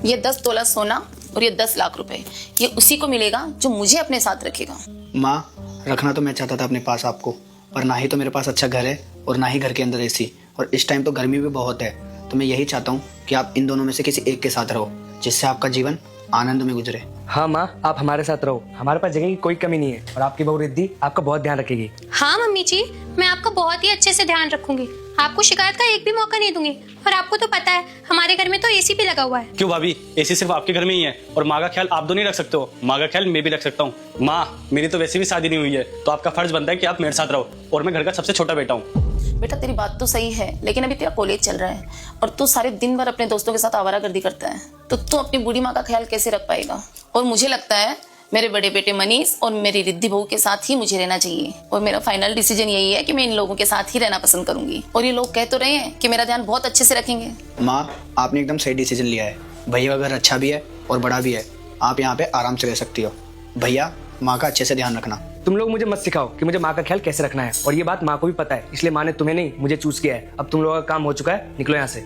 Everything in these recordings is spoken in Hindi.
ये 10 तोला सोना और ये 10 लाख रुपए, ये उसी को मिलेगा जो मुझे अपने साथ रखेगा। माँ, रखना तो मैं चाहता था अपने पास आपको, पर ना ही तो मेरे पास अच्छा घर है और ना ही घर के अंदर एसी, और इस टाइम तो गर्मी भी बहुत है। तो मैं यही चाहता हूँ कि आप इन दोनों में से किसी एक के साथ रहो, जिससे आपका जीवन आनंद में गुजरे। हाँ माँ, आप हमारे साथ रहो, हमारे पास जगह की कोई कमी नहीं है और आपकी बहू रिद्धि आपका बहुत ध्यान रखेगी। हाँ मम्मी जी, मैं आपका बहुत ही अच्छे से ध्यान रखूंगी, आपको शिकायत का एक भी मौका नहीं दूंगी। और आपको तो पता है हमारे घर में तो एसी भी लगा हुआ है। क्यों भाभी, एसी सिर्फ आपके घर में ही है और माँ का ख्याल आप दो नहीं रख सकते हो, माँ का ख्याल मैं भी रख सकता हूँ। माँ, मेरी तो वैसे भी शादी नहीं हुई है, तो आपका फर्ज बनता है कि आप मेरे साथ रहो, और मैं घर का सबसे छोटा बेटा हूँ। बेटा तेरी बात तो सही है, लेकिन अभी तेरा कॉलेज चल रहा है और तू सारे दिन भर अपने दोस्तों के साथ आवारागर्दी करता है, तो तू अपनी बूढ़ी माँ का ख्याल कैसे रख पाएगा। और मुझे लगता है मेरे बड़े बेटे मनीष और मेरी रिद्धि बहू के साथ ही मुझे रहना चाहिए, और मेरा फाइनल डिसीजन यही है कि मैं इन लोगों के साथ ही रहना पसंद करूंगी। और ये लोग कह तो रहे हैं कि मेरा ध्यान बहुत अच्छे से रखेंगे। माँ, आपने एकदम सही डिसीजन लिया है। भैया का घर अच्छा भी है और बड़ा भी है, आप यहाँ पे आराम से रह सकती हो। भैया, माँ का अच्छे से ध्यान रखना। तुम लोग मुझे मत सिखाओ कि मुझे माँ का ख्याल कैसे रखना है, और ये बात माँ को भी पता है, इसलिए माँ ने तुम्हें नहीं मुझे चूज किया है। अब तुम लोगों का काम हो चुका है, निकलो यहाँ से।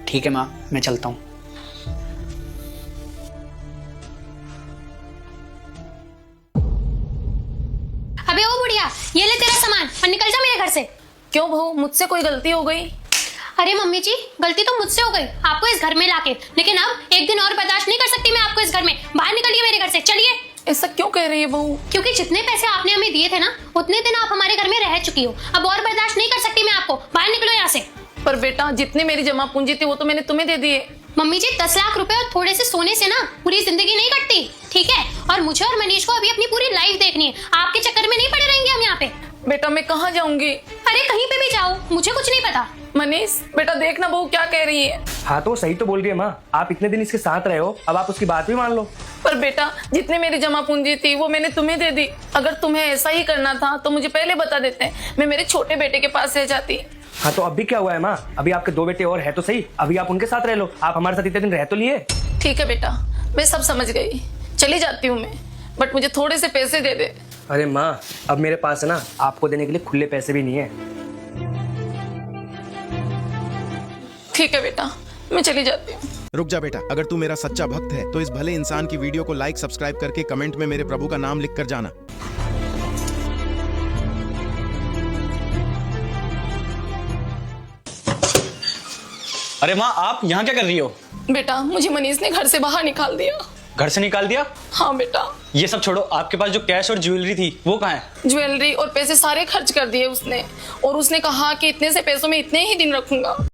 ठीक है माँ, मैं चलता हूँ। अबे ओ बुढ़िया, ये ले तेरा सामान और निकल जा मेरे घर से। क्यों बहू, मुझसे कोई गलती हो गई? अरे मम्मी जी, गलती तो मुझसे हो गई आपको इस घर में लाके, लेकिन अब एक दिन और बर्दाश्त नहीं कर सकती मैं आपको इस घर में। बाहर निकलिए मेरे घर से, चलिए। ऐसा क्यों कह रही है बहू? क्योंकि जितने पैसे आपने हमें दिए थे ना, उतने दिन आप हमारे घर में रह चुकी हो, अब और बर्दाश्त नहीं कर सकती मैं आपको। बाहर निकलो यहाँ से। पर बेटा, जितनी मेरी जमा पूंजी थी वो तो मैंने तुम्हें दे दिए। मम्मी जी, 10 लाख रुपए और थोड़े से सोने से ना पूरी जिंदगी नहीं कटती, ठीक है? और मुझे और मनीष को अभी अपनी पूरी लाइफ देखनी है, आपके चक्कर में नहीं पड़े रहेंगे हम यहाँ पे। बेटा मैं कहाँ जाऊंगी? अरे कहीं पे भी जाओ, मुझे कुछ नहीं पता। मनीष बेटा, देखना बहू क्या कह रही है। हाँ तो सही तो बोल रही है माँ, आप इतने दिन इसके साथ रहे हो, अब आप उसकी बात भी मान लो। पर बेटा, जितनी मेरी जमा पूंजी थी वो मैंने तुम्हें दे दी। अगर तुम्हें ऐसा ही करना था तो मुझे पहले बता देते, मैं मेरे छोटे बेटे के पास रह जाती। हाँ तो अभी क्या हुआ है माँ, अभी आपके 2 बेटे और है तो सही, अभी आप उनके साथ रह लो, आप हमारे साथ इतने दिन रह तो लिए। ठीक है बेटा, मैं सब समझ गई, चली जाती हूँ मैं, बट मुझे थोड़े से पैसे दे दे। अरे माँ, अब मेरे पास है ना आपको देने के लिए खुले पैसे भी नहीं है। ठीक है बेटा, मैं चली जाती हूँ। रुक जा बेटा, अगर तू मेरा सच्चा भक्त है तो इस भले इंसान की वीडियो को लाइक सब्सक्राइब करके कमेंट में मेरे प्रभु का नाम लिख कर जाना। अरे माँ, आप यहाँ क्या कर रही हो? बेटा, मुझे मनीष ने घर से बाहर निकाल दिया। घर से निकाल दिया? हाँ बेटा। ये सब छोड़ो, आपके पास जो कैश और ज्वेलरी थी वो कहाँ है? ज्वेलरी और पैसे सारे खर्च कर दिए उसने, और उसने कहा कि इतने से पैसों में इतने ही दिन रखूंगा।